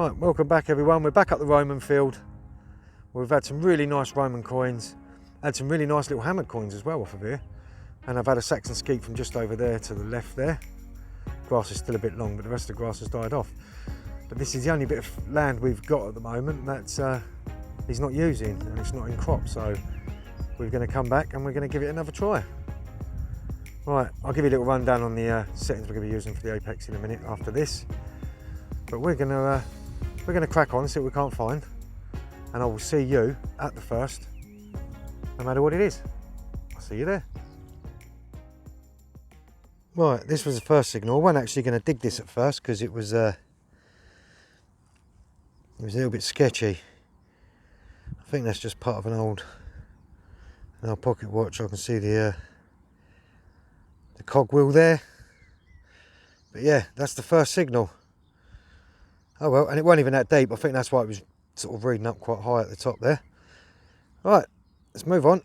Right, welcome back everyone. We're back up the Roman field. We've had some really nice Roman coins, had some really nice little hammered coins as well off of here. And I've had a Saxon skeet from just over there to the left there. Grass is still a bit long, but the rest of the grass has died off. But this is the only bit of land we've got at the moment that's he's not using, and it's not in crop, so we're going to come back and we're going to give it another try. Right, I'll give you a little rundown on the settings we're going to be using for the apex in a minute after this. But we're going to crack on, see what we can't find, and I will see you at the first, no matter what it is. I'll see you there. Right, this was the first signal. I wasn't actually going to dig this at first because it was a little bit sketchy. I think that's just part of an old pocket watch. I can see the cogwheel there. But yeah, that's the first signal. Oh well, and it wasn't even that deep. I think that's why it was sort of reading up quite high at the top there. Right, let's move on.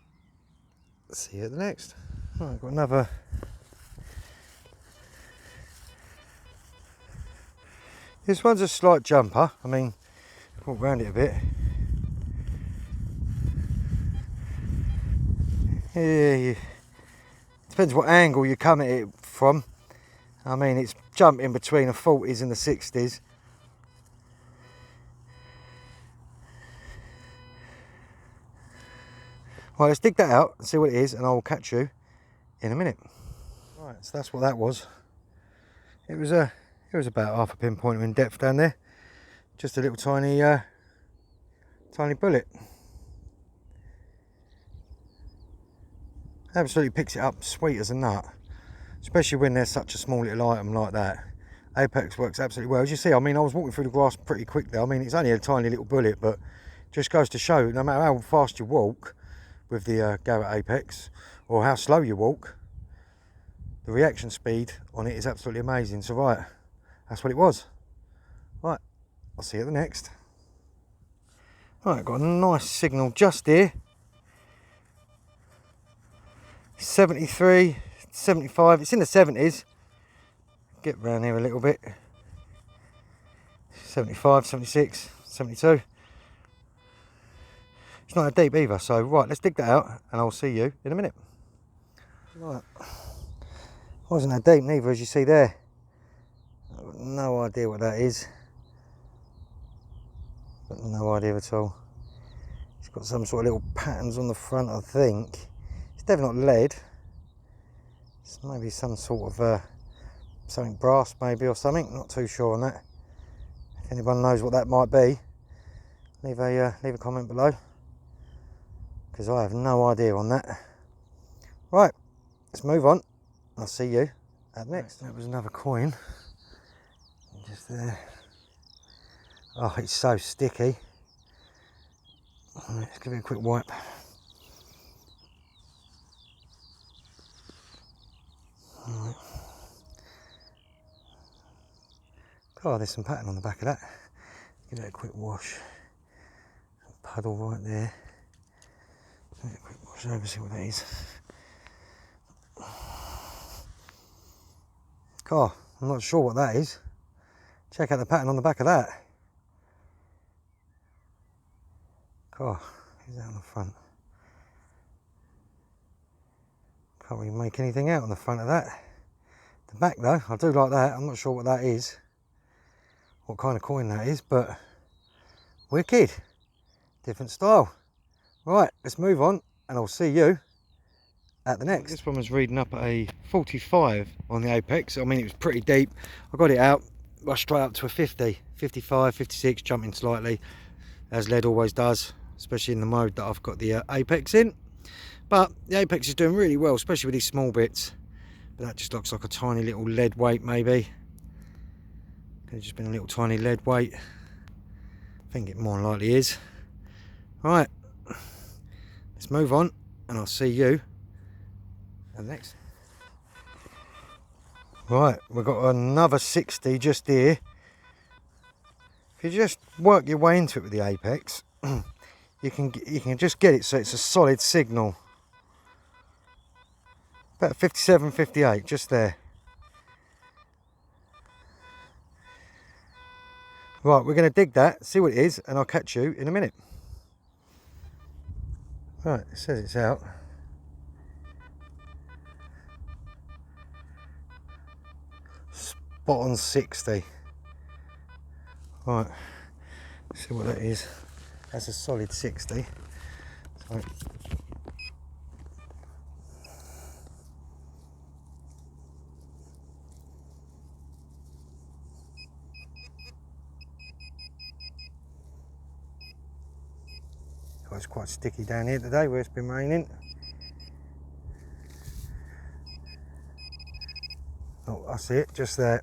Let's see you at the next. Right, got another. This one's a slight jumper. I mean, walk around it a bit. Yeah, depends what angle you come at it from. I mean, it's jumping between the 40s and the 60s. Right, let's dig that out and see what it is, and I'll catch you in a minute. Right, so that's what that was. It was about half a pinpointer in depth down there. Just a little tiny bullet. Absolutely picks it up sweet as a nut, especially when there's such a small little item like that. Apex works absolutely well. As you see, I mean, I was walking through the grass pretty quick there. I mean, it's only a tiny little bullet, but just goes to show no matter how fast you walk with the Garrett Apex, or how slow you walk, the reaction speed on it is absolutely amazing. So right, that's what it was. Right, I'll see you at the next. Right, got a nice signal just here. 73, 75, it's in the 70s. Get round here a little bit. 75, 76, 72. It's not that deep either, so right, let's dig that out and I'll see you in a minute. Right, wasn't that deep neither, as you see there. I've got no idea what that is. Got no idea at all. It's got some sort of little patterns on the front, I think. It's definitely not lead. It's maybe some sort of something brass maybe or something. Not too sure on that. If anyone knows what that might be, leave a comment below, because I have no idea on that. Right, let's move on. I'll see you at next. That was another coin. Just there. Oh, it's so sticky. Let's give it a quick wipe. Right. Oh, there's some pattern on the back of that. Give it a quick wash. Puddle right there. Give it a quick wash over, see what that is. God, I'm not sure what that is. Check out the pattern on the back of that. God, is that on the front? Can't really make anything out on the front of that. The back though, I do like that. I'm not sure what that is, what kind of coin that is, but wicked. Different style. Right, let's move on and I'll see you at the next. This one was reading up at a 45 on the apex. I mean, it was pretty deep. I got it out, rushed straight up to a 50, 55, 56, jumping slightly, as lead always does, especially in the mode that I've got the apex in. But the apex is doing really well, especially with these small bits. But that just looks like a tiny little lead weight maybe. Could have just been a little tiny lead weight. I think it more than likely is. Right, let's move on and I'll see you at the next. Right, we've got another 60 just here. If you just work your way into it with the apex, you can just get it so it's a solid signal. About 57, 58, just there. Right, we're going to dig that, see what it is, and I'll catch you in a minute. Right, it says it's out. Spot on 60. Right, see what that is. That's a solid 60. So, it's quite sticky down here today where it's been raining. Oh, I see it, just there.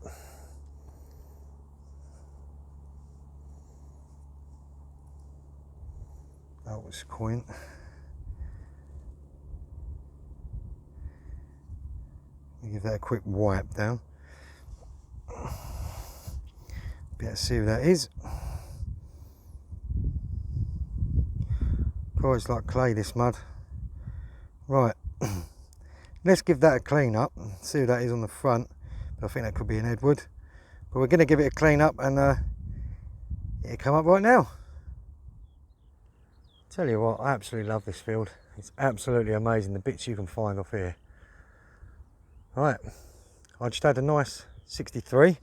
Oh, it's a coin. Give that a quick wipe down. Be able to see who that is. God, it's like clay, this mud. Right, let's give that a clean up and see who that is on the front. But I think that could be an Edward. But we're going to give it a clean up and it'll come up right now. Tell you what, I absolutely love this field. It's absolutely amazing, the bits you can find off here. Right, I just had a nice 63.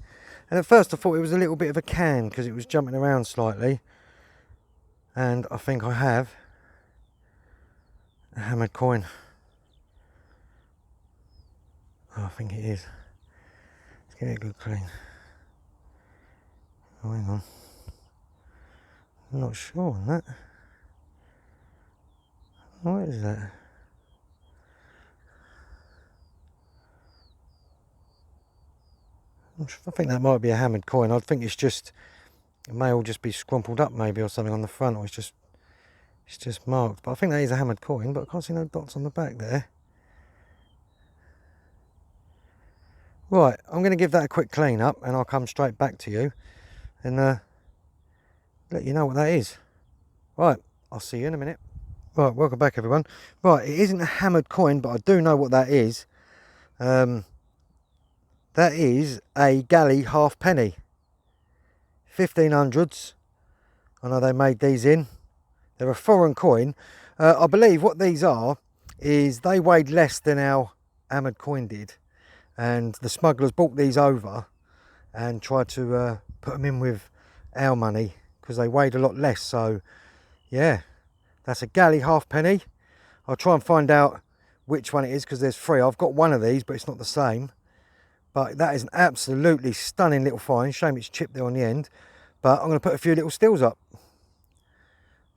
And at first I thought it was a little bit of a can because it was jumping around slightly. And I think I have a hammered coin. Oh, I think it is. Let's give it a good clean. Oh, hang on. I'm not sure on that. What is that? I think that might be a hammered coin. I think it's just, it may all just be scrumpled up maybe or something on the front, or it's just marked. But I think that is a hammered coin, but I can't see no dots on the back there. Right, I'm going to give that a quick clean up and I'll come straight back to you and let you know what that is. Right, I'll see you in a minute. Right, welcome back everyone. Right, it isn't a hammered coin, but I do know what that is. That is a galley halfpenny. 1500s. I know they made these in. They're a foreign coin. I believe what these are is they weighed less than our hammered coin did. And the smugglers brought these over and tried to put them in with our money because they weighed a lot less. So yeah, that's a galley halfpenny. I'll try and find out which one it is because there's three. I've got one of these, but it's not the same. But that is an absolutely stunning little find. Shame it's chipped there on the end. But I'm going to put a few little stills up.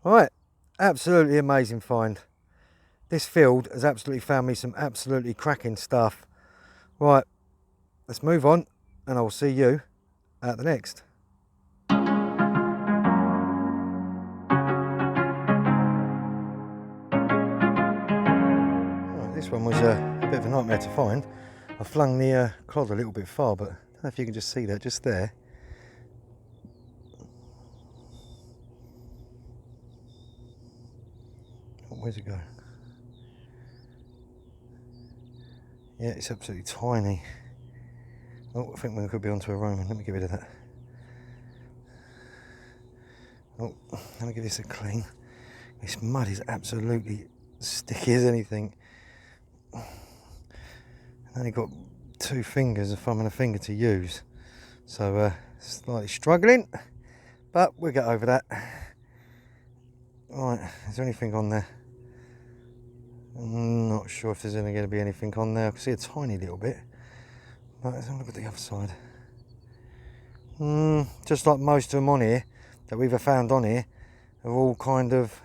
All right, absolutely amazing find. This field has absolutely found me some absolutely cracking stuff. Right, let's move on and I'll see you at the next. Right, this one was a bit of a nightmare to find. I flung the clod a little bit far, but I don't know if you can just see that just there. Oh, where's it go? Yeah, it's absolutely tiny. Oh, I think we could be onto a Roman. Let me get rid of that. Oh, let me give this a clean. This mud is absolutely sticky as anything. I've only got 2 fingers, a thumb and a finger to use. So slightly struggling, but we'll get over that. Right, is there anything on there? I'm not sure if there's going to be anything on there. I can see a tiny little bit. Right, let's have a look at the other side. Just like most of them on here that we've found on here, are all kind of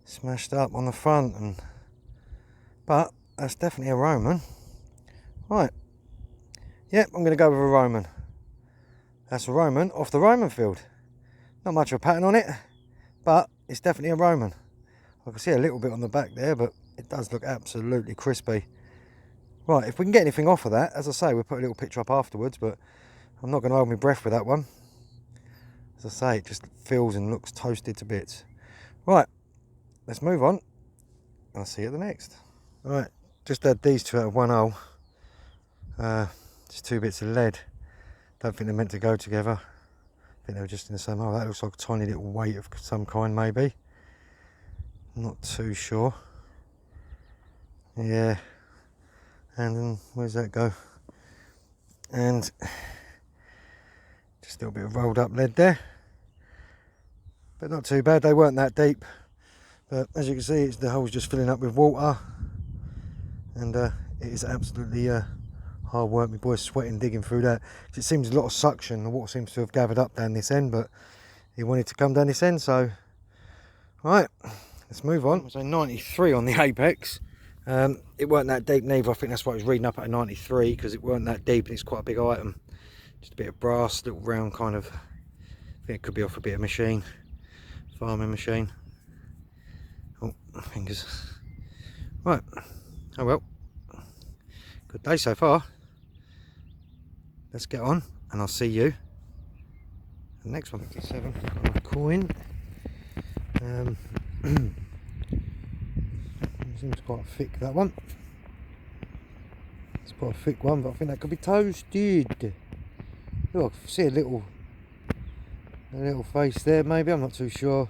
smashed up on the front, but that's definitely a Roman. Right, yep, I'm going to go with a Roman. That's a Roman off the Roman field. Not much of a pattern on it, but it's definitely a Roman. I can see a little bit on the back there, but it does look absolutely crispy. Right, if we can get anything off of that, as I say, we'll put a little picture up afterwards, but I'm not going to hold my breath with that one. As I say, it just feels and looks toasted to bits. Right, let's move on. I'll see you at the next. Right, just had these 2 out of 1 hole. Just 2 bits of lead. Don't think they're meant to go together. I think they were just in the same. Oh, that looks like a tiny little weight of some kind, maybe. Not too sure. Yeah. And then where's that go? And just a little bit of rolled up lead there. But not too bad. They weren't that deep. But as you can see, the hole's just filling up with water. And it is absolutely hard work. My boy's sweating digging through that. It seems a lot of suction. The water seems to have gathered up down this end, but he wanted to come down this end, so right, let's move on. So 93 on the apex. It weren't that deep neither. I think that's why I was reading up at a 93, because it weren't that deep and it's quite a big item. Just a bit of brass, little round kind of, I think it could be off a bit of machine, farming machine. Oh, fingers. Right, oh well, good day so far. Let's get on and I'll see you the next one. 57 on a coin. Seems quite thick, that one. It's quite a thick one, but I think that could be toasted. Oh, I can see a little face there, maybe. I'm not too sure.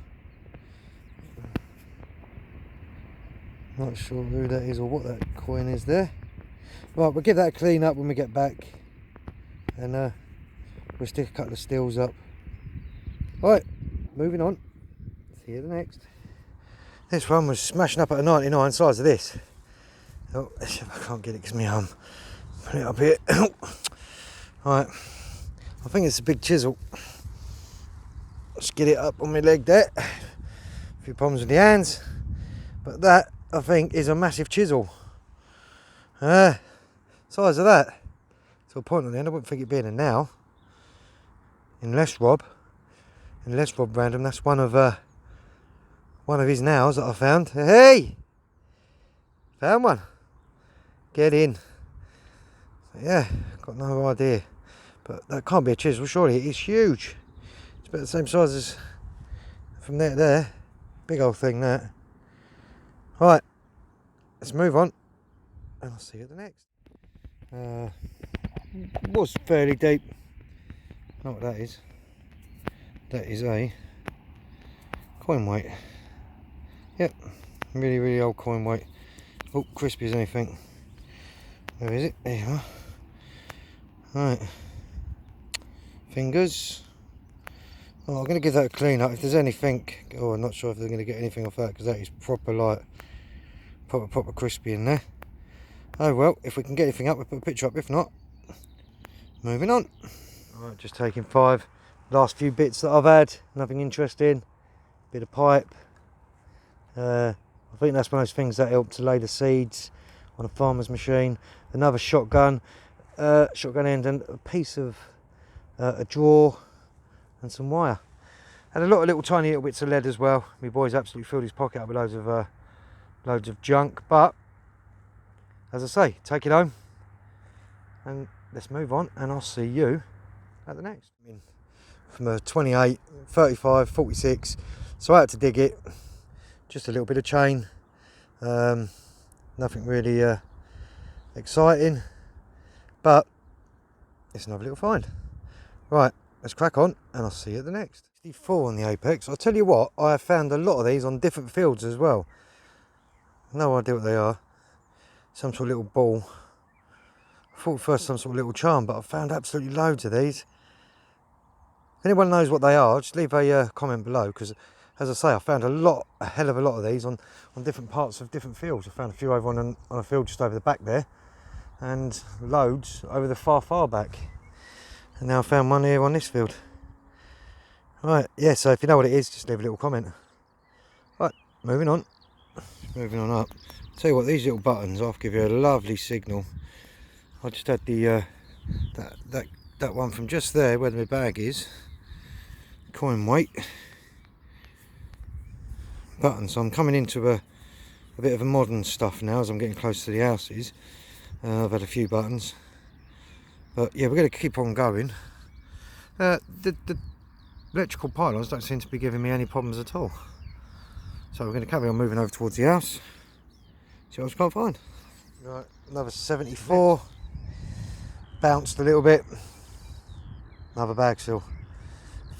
Not sure who that is or what that coin is there. Right, we'll give that a clean up when we get back, and we'll stick a couple of steels up. Right, moving on. See you the next. This one was smashing up at a 99, size of this. Oh, I can't get it because my arm. Put it up here. Right, I think it's a big chisel. Let's get it up on my leg there. A few problems with the hands, but that I think is a massive chisel. Size of that. To a point on the end, I wouldn't think it'd be in a nail. Unless Rob random, that's one of his nails that I found. Hey! Found one. Get in. So yeah, got no idea. But that can't be a chisel, surely. It's huge. It's about the same size as from there to there. Big old thing, that. Right, let's move on. And I'll see you at the next. Was fairly deep. I know what that is. That is a coin weight. Yep, really old coin weight. Oh, crispy as anything. Where is it? There you are. Right. Fingers. Oh, I'm going to give that a clean up. If there's anything, oh, I'm not sure if they're going to get anything off that, because that is proper light, proper crispy in there. Oh well, if we can get anything up, we'll put a picture up. If not, moving on. Alright, just taking 5. Last few bits that I've had, nothing interesting. Bit of pipe. I think that's one of those things that help to lay the seeds on a farmer's machine. Another shotgun end, and a piece of a drawer and some wire. And a lot of little tiny little bits of lead as well. My boy's absolutely filled his pocket up with loads of junk, but as I say, take it home and let's move on, and I'll see you at the next. From a 28, 35, 46, so I had to dig it. Just a little bit of chain, nothing really exciting, but it's another little find. Right, let's crack on and I'll see you at the next. 64 on the apex. I'll tell you what, I have found a lot of these on different fields as well. No idea what they are. Some sort of little ball. I thought first some sort of little charm, but I've found absolutely loads of these. If anyone knows what they are, just leave a comment below, because as I say, I found a hell of a lot of these on different parts of different fields. I found a few over on a field just over the back there, and loads over the far back. And now I found one here on this field. Right, yeah, so if you know what it is, just leave a little comment. Right, moving on. Moving on up. Tell you what, these little buttons I'll give you a lovely signal. I just had the that one from just there where my bag is. Coin weight button. So I'm coming into a bit of a modern stuff now as I'm getting close to the houses. I've had a few buttons, but yeah, we're going to keep on going. The electrical pylons don't seem to be giving me any problems at all, so we're going to carry on moving over towards the house, see what else we can't find. Right, another 74, bounced a little bit, another bag seal.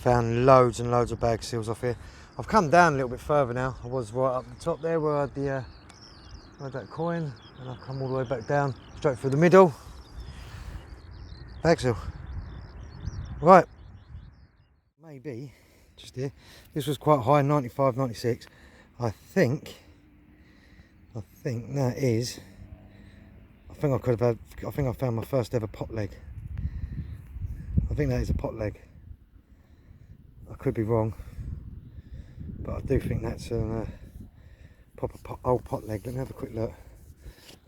Found loads and loads of bag seals off here. I've come down a little bit further now. I was right up the top there where I had that coin, and I've come all the way back down, straight through the middle. Bag seal. Right. Maybe, just here. This was quite high, 95, 96. I think that is, I think I found my first ever pot leg. I think that is a pot leg. I could be wrong, but I do think that's a proper old pot leg. Let me have a quick look.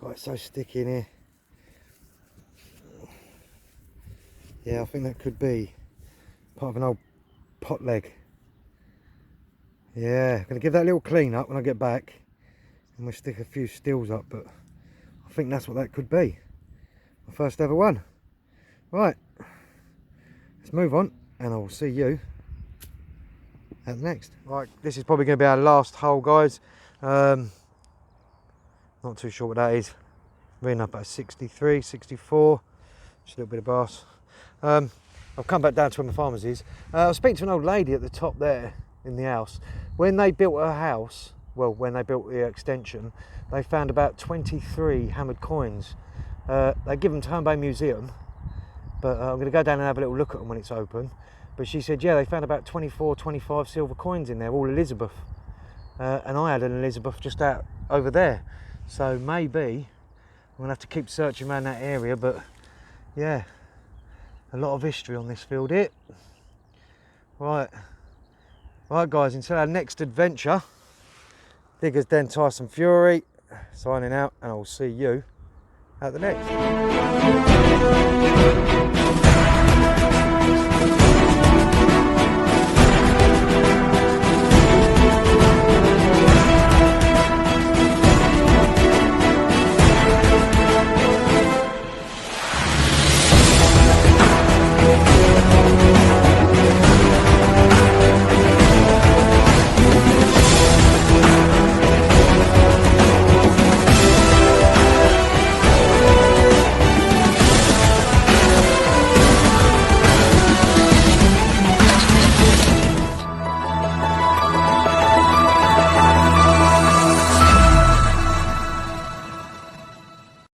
God, it's so sticky in here. Yeah, I think that could be part of an old pot leg. Yeah, I'm going to give that a little clean up when I get back, and we'll stick a few stills up, but I think that's what that could be. My first ever one. Right, let's move on, and I will see you at the next. Right, this is probably going to be our last hole, guys. Not too sure what that is. Reading up at 63, 64, just a little bit of brass. I've come back down to where my farmer's is. I was speaking to an old lady at the top there in the house. When they built her house, well, when they built the extension, they found about 23 hammered coins. They give them to Home Bay Museum, but I'm going to go down and have a little look at them when it's open. But she said, yeah, they found about 24, 25 silver coins in there, all Elizabeth. And I had an Elizabeth just out over there. So maybe I'm going to have to keep searching around that area, but yeah, a lot of history on this field here. Right guys, until our next adventure, Diggers Den Tyson Fury, signing out, and I will see you at the next.